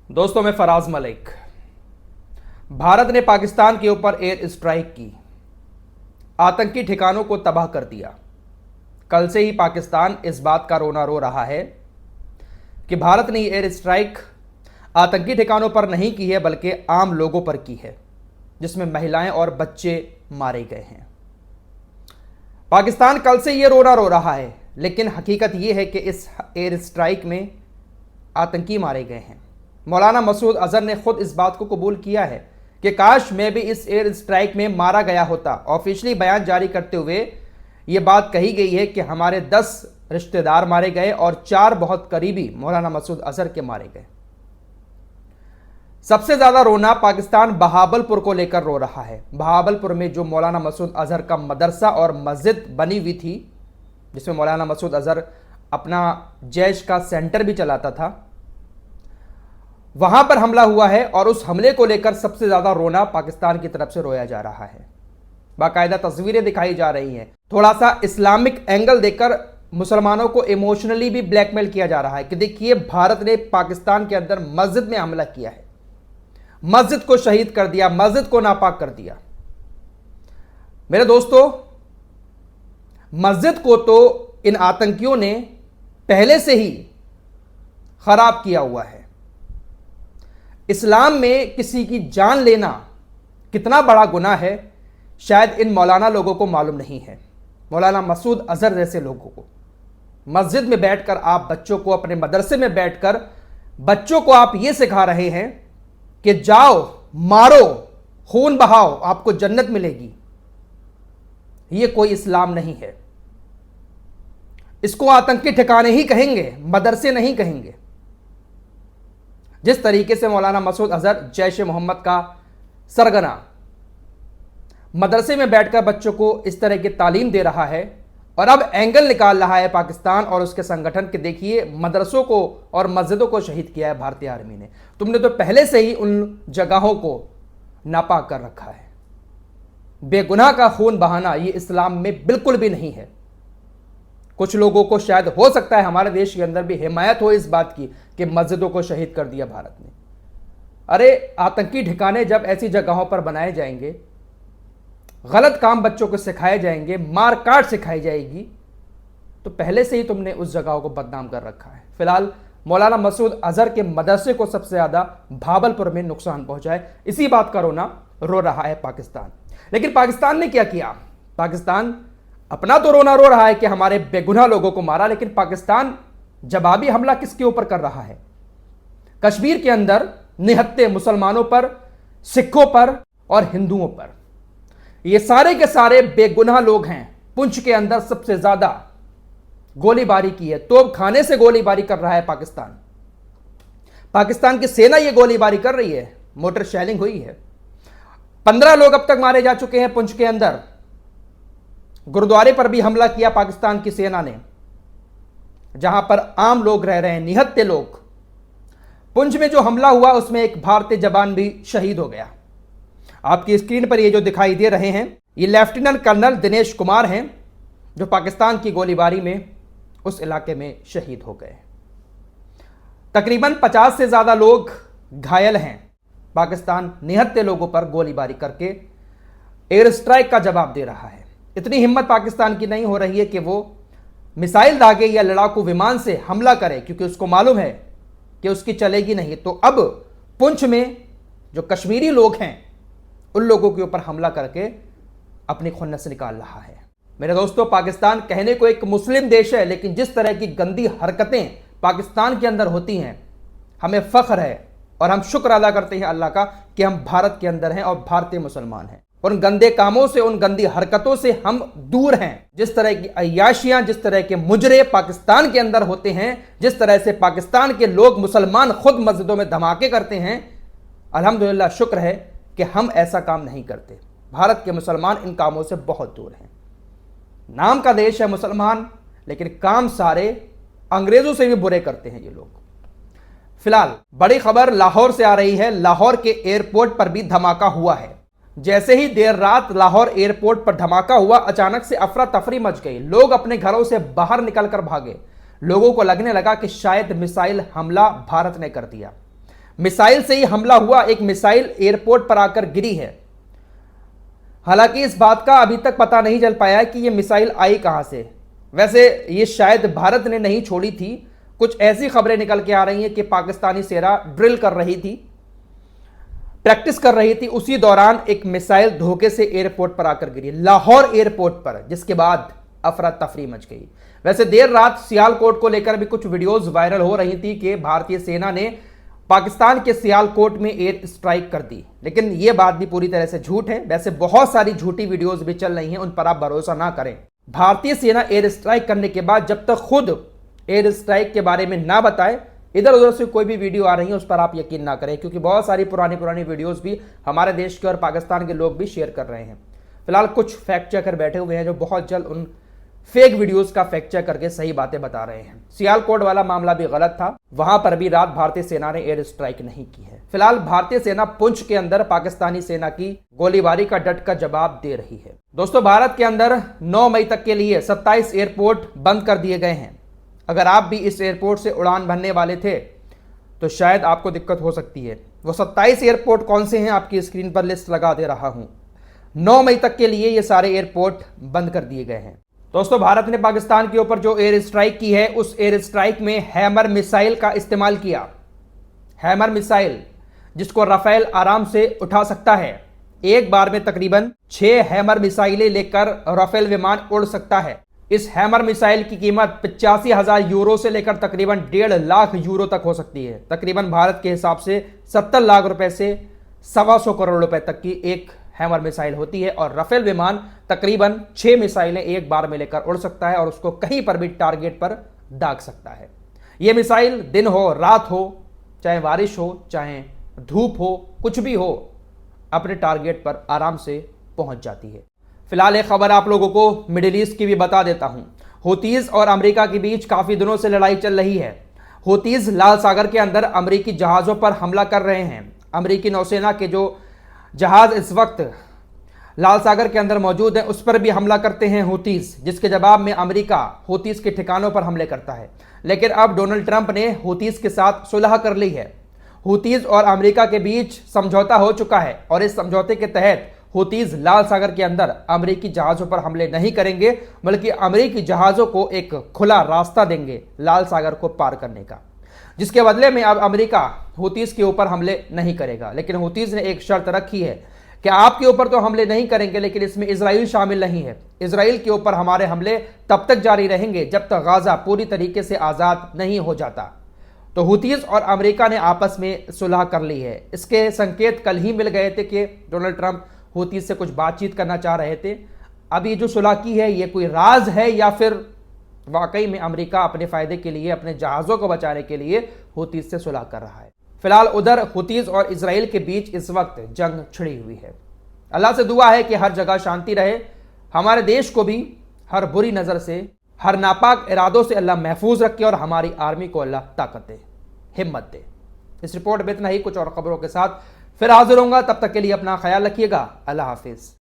दोस्तों, मैं फराज मलिक। भारत ने पाकिस्तान के ऊपर एयर स्ट्राइक की, आतंकी ठिकानों को तबाह कर दिया। कल से ही पाकिस्तान इस बात का रोना रो रहा है कि भारत ने एयर स्ट्राइक आतंकी ठिकानों पर नहीं की है, बल्कि आम लोगों पर की है, जिसमें महिलाएं और बच्चे मारे गए हैं। पाकिस्तान कल से ये रोना रो रहा है, लेकिन हकीकत यह है कि इस एयर स्ट्राइक में आतंकी मारे गए हैं। मौलाना मसूद अजहर ने खुद इस बात को कबूल किया है कि काश मैं भी इस एयर स्ट्राइक में मारा गया होता। ऑफिशियली बयान जारी करते हुए यह बात कही गई है कि हमारे 10 रिश्तेदार मारे गए और 4 बहुत करीबी मौलाना मसूद अजहर के मारे गए। सबसे ज्यादा रोना पाकिस्तान बहावलपुर को लेकर रो रहा है। बहावलपुर में जो मौलाना मसूद अजहर का मदरसा और मस्जिद बनी हुई थी, जिसमें मौलाना मसूद अजहर अपना जैश का सेंटर भी चलाता था, वहां पर हमला हुआ है और उस हमले को लेकर सबसे ज्यादा रोना पाकिस्तान की तरफ से रोया जा रहा है। बाकायदा तस्वीरें दिखाई जा रही हैं। थोड़ा सा इस्लामिक एंगल देकर मुसलमानों को इमोशनली भी ब्लैकमेल किया जा रहा है कि देखिए, भारत ने पाकिस्तान के अंदर मस्जिद में हमला किया है, मस्जिद को शहीद कर दिया, मस्जिद को नापाक कर दिया। मेरे दोस्तों, मस्जिद को तो इन आतंकियों ने पहले से ही खराब किया हुआ है। इस्लाम में किसी की जान लेना कितना बड़ा गुनाह है, शायद इन मौलाना लोगों को मालूम नहीं है। मौलाना मसूद अजहर जैसे लोगों को मस्जिद में बैठकर आप बच्चों को, अपने मदरसे में बैठकर बच्चों को आप ये सिखा रहे हैं कि जाओ, मारो, खून बहाओ, आपको जन्नत मिलेगी। ये कोई इस्लाम नहीं है। इसको आतंकी ठिकाने ही कहेंगे, मदरसे नहीं कहेंगे। जिस तरीके से मौलाना मसूद अजहर जैश ए मोहम्मद का सरगना मदरसे में बैठकर बच्चों को इस तरह की तालीम दे रहा है, और अब एंगल निकाल रहा है पाकिस्तान और उसके संगठन के, देखिए मदरसों को और मस्जिदों को शहीद किया है भारतीय आर्मी ने। तुमने तो पहले से ही उन जगहों को नापाक कर रखा है। बेगुनाह का खून बहाना ये इस्लाम में बिल्कुल भी नहीं है। कुछ लोगों को शायद हो सकता है हमारे देश के अंदर भी हिमायत हो इस बात की कि मस्जिदों को शहीद कर दिया भारत ने। अरे, आतंकी ठिकाने जब ऐसी जगहों पर बनाए जाएंगे, गलत काम बच्चों को सिखाए जाएंगे, मार काट सिखाई जाएगी, तो पहले से ही तुमने उस जगहों को बदनाम कर रखा है। फिलहाल मौलाना मसूद अजहर के मदरसे को सबसे ज्यादा भावलपुर में नुकसान पहुंचा है। इसी बात का रोना रो रहा है पाकिस्तान। लेकिन पाकिस्तान ने क्या किया? पाकिस्तान अपना तो रोना रो रहा है कि हमारे बेगुनाह लोगों को मारा, लेकिन पाकिस्तान जवाबी हमला किसके ऊपर कर रहा है? कश्मीर के अंदर निहत्थे मुसलमानों पर, सिखों पर और हिंदुओं पर। ये सारे के सारे बेगुनाह लोग हैं। पुंछ के अंदर सबसे ज्यादा गोलीबारी की है, तोप खाने से गोलीबारी कर रहा है पाकिस्तान। पाकिस्तान की सेना ये गोलीबारी कर रही है, मोटर शेलिंग हुई है। 15 लोग अब तक मारे जा चुके हैं पुंछ के अंदर। गुरुद्वारे पर भी हमला किया पाकिस्तान की सेना ने, जहां पर आम लोग रह रहे हैं, निहत्थे लोग। पुंछ में जो हमला हुआ उसमें एक भारतीय जवान भी शहीद हो गया। आपकी स्क्रीन पर ये जो दिखाई दे रहे हैं, ये लेफ्टिनेंट कर्नल दिनेश कुमार हैं, जो पाकिस्तान की गोलीबारी में उस इलाके में शहीद हो गए। तकरीबन 50 से ज्यादा लोग घायल हैं। पाकिस्तान निहत्थे लोगों पर गोलीबारी करके एयर स्ट्राइक का जवाब दे रहा है। इतनी हिम्मत पाकिस्तान की नहीं हो रही है कि वो मिसाइल दागे या लड़ाकू विमान से हमला करे, क्योंकि उसको मालूम है कि उसकी चलेगी नहीं। तो अब पुंछ में जो कश्मीरी लोग हैं, उन लोगों के ऊपर हमला करके अपनी खुन्नस निकाल रहा है। मेरे दोस्तों, पाकिस्तान कहने को एक मुस्लिम देश है, लेकिन जिस तरह की गंदी हरकतें पाकिस्तान के अंदर होती हैं, हमें फख्र है और हम शुक्र अदा करते हैं अल्लाह का कि हम भारत के अंदर हैं और भारतीय मुसलमान हैं। उन गंदे कामों से, उन गंदी हरकतों से हम दूर हैं। जिस तरह की अय्याशियां, जिस तरह के मुजरे पाकिस्तान के अंदर होते हैं, जिस तरह से पाकिस्तान के लोग, मुसलमान खुद मस्जिदों में धमाके करते हैं, अल्हम्दुलिल्लाह शुक्र है कि हम ऐसा काम नहीं करते। भारत के मुसलमान इन कामों से बहुत दूर हैं। नाम का देश है मुसलमान, लेकिन काम सारे अंग्रेजों से भी बुरे करते हैं ये लोग। फिलहाल बड़ी खबर लाहौर से आ रही है। लाहौर के एयरपोर्ट पर भी धमाका हुआ है। जैसे ही देर रात लाहौर एयरपोर्ट पर धमाका हुआ, अचानक से अफरा तफरी मच गई। लोग अपने घरों से बाहर निकलकर भागे। लोगों को लगने लगा कि शायद मिसाइल हमला भारत ने कर दिया। मिसाइल से ही हमला हुआ, एक मिसाइल एयरपोर्ट पर आकर गिरी है। हालांकि इस बात का अभी तक पता नहीं चल पाया है कि यह मिसाइल आई कहां से। वैसे ये शायद भारत ने नहीं छोड़ी थी, कुछ ऐसी खबरें निकल के आ रही हैं कि पाकिस्तानी सेना ड्रिल कर रही थी, प्रैक्टिस कर रही थी, उसी दौरान एक मिसाइल धोखे से एयरपोर्ट पर आकर गिरी, लाहौर एयरपोर्ट पर, जिसके बाद अफरा तफरी मच गई। वैसे देर रात सियालकोट को लेकर भी कुछ वीडियोस वायरल हो रही थी कि भारतीय सेना ने पाकिस्तान के सियालकोट में एयर स्ट्राइक कर दी, लेकिन यह बात भी पूरी तरह से झूठ है। वैसे बहुत सारी झूठी वीडियोस भी चल रही हैं, उन पर आप भरोसा ना करें। भारतीय सेना एयर स्ट्राइक करने के बाद जब तक खुद एयर स्ट्राइक के बारे में ना बताए, इधर उधर से कोई भी वीडियो आ रही है उस पर आप यकीन ना करें, क्योंकि बहुत सारी पुरानी वीडियोस भी हमारे देश के और पाकिस्तान के लोग भी शेयर कर रहे हैं। फिलहाल कुछ फैक्ट चेकर बैठे हुए हैं जो बहुत जल्द उन फेक वीडियोस का फैक्ट चेक करके सही बातें बता रहे हैं। सियालकोट वाला मामला भी गलत था, वहां पर भी रात भारतीय सेना ने एयर स्ट्राइक नहीं की है। फिलहाल भारतीय सेना पुंछ के अंदर पाकिस्तानी सेना की गोलीबारी का डट का जवाब दे रही है। दोस्तों, भारत के अंदर 9 मई तक के लिए 27 एयरपोर्ट बंद कर दिए गए हैं। अगर आप भी इस एयरपोर्ट से उड़ान भरने वाले थे तो शायद आपको दिक्कत हो सकती है। वो 27 एयरपोर्ट कौन से हैं, आपकी स्क्रीन पर लिस्ट लगा दे रहा हूं। 9 मई तक के लिए ये सारे एयरपोर्ट बंद कर दिए गए हैं। दोस्तों, भारत ने पाकिस्तान के ऊपर जो एयर स्ट्राइक की है, उस एयर स्ट्राइक में हैमर मिसाइल का इस्तेमाल किया। हैमर मिसाइल, जिसको राफेल आराम से उठा सकता है। एक बार में तकरीबन 6 हैमर मिसाइलें लेकर राफेल विमान उड़ सकता है। इस हैमर मिसाइल की कीमत 85,000 यूरो से लेकर तकरीबन 1.5 लाख यूरो तक हो सकती है। तकरीबन भारत के हिसाब से 70 लाख रुपए से 125 करोड़ रुपए तक की एक हैमर मिसाइल होती है। और राफेल विमान तकरीबन 6 मिसाइलें एक बार में लेकर उड़ सकता है और उसको कहीं पर भी टारगेट पर दाग सकता है। यह मिसाइल दिन हो, रात हो, चाहे बारिश हो, चाहे धूप हो, कुछ भी हो, अपने टारगेट पर आराम से पहुंच जाती है। फिलहाल एक खबर आप लोगों को मिडिल ईस्ट की भी बता देता हूं। हूतीज और अमेरिका के बीच काफी दिनों से लड़ाई चल रही है। हूतीज लाल सागर के अंदर अमेरिकी जहाजों पर हमला कर रहे हैं। अमेरिकी नौसेना के जो जहाज इस वक्त लाल सागर के अंदर मौजूद है, उस पर भी हमला करते हैं हूतीज, जिसके जवाब में अमेरिका हूतीज के ठिकानों पर हमले करता है। लेकिन अब डोनाल्ड ट्रंप ने हूतीज के साथ सुलह कर ली है। हूतीज और अमेरिका के बीच समझौता हो चुका है और इस समझौते के तहत हूतीज लाल सागर के अंदर अमेरिकी जहाजों पर हमले नहीं करेंगे, बल्कि अमेरिकी जहाजों को एक खुला रास्ता देंगे लाल सागर को पार करने का, जिसके बदले में अब अमेरिका हूतीज के ऊपर हमले नहीं करेगा। लेकिन हूतीज ने एक शर्त रखी है कि आपके ऊपर तो हमले नहीं करेंगे, लेकिन इसमें इजराइल शामिल नहीं है। इजराइल के ऊपर हमारे हमले तब तक जारी रहेंगे जब तक गाजा पूरी तरीके से आज़ाद नहीं हो जाता। तो हूतीज और अमेरिका ने आपस में सुलह कर ली है। इसके संकेत कल ही मिल गए थे कि डोनाल्ड ट्रंप हूतीज से कुछ बातचीत करना चाह रहे थे। अब ये जो सुलह की है, ये कोई राज है या फिर वाकई में अमेरिका अपने फायदे के लिए, अपने जहाज़ों को बचाने के लिए हूतीज से सुलह कर रहा है। फिलहाल उधर हूतीज और इजराइल के बीच इस वक्त जंग छिड़ी हुई है। अल्लाह से दुआ है कि हर जगह शांति रहे, हमारे देश को भी हर बुरी नज़र से, हर नापाक इरादों से अल्लाह महफूज रखे और हमारी आर्मी को अल्लाह ताकत दे, हिम्मत दे। इस रिपोर्ट में इतना ही, कुछ और खबरों के साथ फिर हाजिर होऊंगा। तब तक के लिए अपना ख्याल रखिएगा। अल्लाह हाफिज़।